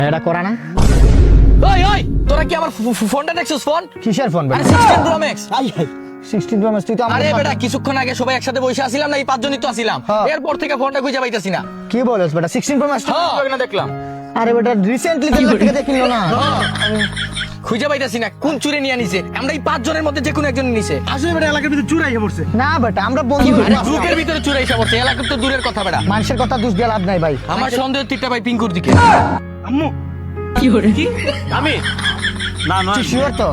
এটা করা না। ওই ওই তোরা কি আমার ফোনটা দেখছিস? ফোন কিসের ফোন আরে বেটা? 16 Pro Max। 16 Pro Max তুই তো আমার আরে সাথে- বেটা কিছুক্ষণ আগে সবাই একসাথে বসে আছিলাম না, এই পাঁচজনই তো আছিলাম। হ্যাঁ। এরপর থেকে ফোনটা খুঁজে পাইতাছি না। কি বলিস বেটা? 16 Pro Max হ্যাঁ না দেখলাম, আরে বেটা রিসেন্টলি তো থেকে দেখিলো না। খুঁজে পাইতাছি না কোন চুরে নিয়ে নিছে। আমরা এই পাঁচজনের মধ্যে যে কোনো একজন নিছে। আসলে বেটা এলাকার ভিতরে চুরাই পড়ছে। না বেটা আমরা বন্ধু আরে গ্রুপের ভিতরে চুরে এসে পড়ছে, এলাকার তো দূরের কথা বেটা। মানুষের কথা দোষ দিয়ে লাভ নাই ভাই। আমার সন্দেহ তীরটা ভাই পিঙ্কুর দিকে। আম্মু কি করে? আমি না না তুই শিওর তো?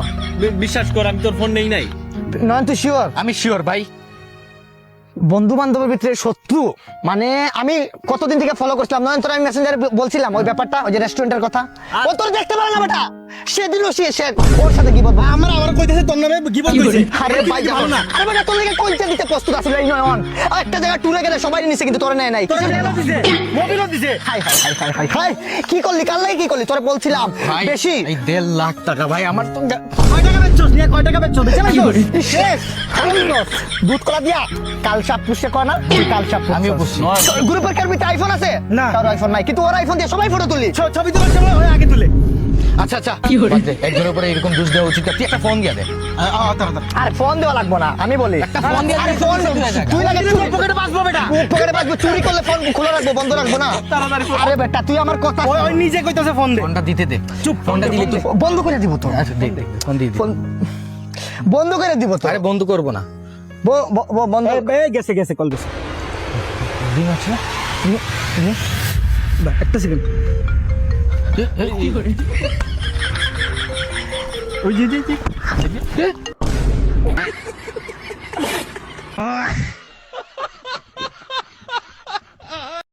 বিশ্বাস কর আমি তোর ফোন নেই নাই। নয়ন তুই শিওর? আমি শিওর ভাই। বন্ধু বান্ধবের ভিতরে শত্রু মানে আমি কতদিন থেকে ফলো করছিলাম নয়ন, তোর আমি মেসেঞ্জারে বলছিলাম ওই ব্যাপারটা, ওই যে রেস্টুরেন্টের কথা। ও তোর দেখতে পারে না বেটা, সেদিনও সে ওর সাথে কি বলবো। আমার আবার কইতেছে তোর নামে গিবত কইছে। আরে ভাই ভালো না। আরে বেটা তোর লেগে কইতে দিতে প্রস্তুত আছিল এই নয়ন। একটা জায়গা টুরে গেলে সবাই নিছে কিন্তু তোরে নেয় নাই। তোর মেলা দিছে, মোবিলও দিছে। High high high high high high কি করলি? কাল লাগে কি করলি? তোরে বলছিলাম ভাই বেশি এই 1.5 লাখ টাকা ভাই আমার তো কয় টাকা বেচছস? নিয়ে কয় টাকা বেচছস? বেচে নাকি? শেষ দুধ কলা দিয়া কাল সাপ পুষে কয় না তুই কাল সাপ আমিও বুঝছি। গ্রুপের কারবিতে আইফোন আছে না। তার আইফোন নাই কিন্তু ওর আইফোন দিয়ে সবাই ফটো তুলি। ছবি তোলার সময় ওই আগে তুলে। আচ্ছা আচ্ছা বাদ দে, একজনের উপরে এরকম দোষ দেওয়া উচিত না। তুই একটা ফোন দিয়ে দে। আরে ফোন দেওয়া লাগবে না, আমি বলি একটা ফোন দিয়ে আরে দে, ফোন তুই হয়ে যাবে। তুই লাগে তোর পকেটে বাঁচবো বেটা। পকেটে বাজবো, চুরি করলে ফোন খোলা রাখবো, বন্ধ রাখবো না। তাড়াতাড়ি ফোন। আরে বেটা তুই আমার কথা ওই ওই নিজে কইতাছে ফোন দে। ফোনটা দিতে দে। চুপ, ফোনটা দিলে তুই বন্ধ করে দিব তো। আচ্ছা দে দে, ফোন দিয়ে দে। ফোন বন্ধ করে দিব তো। আরে বন্ধ করবো না। বন্ধ গেছে গেছে কল গেছে। রিং আছে না? একটা সেকেন্ড। ওই যে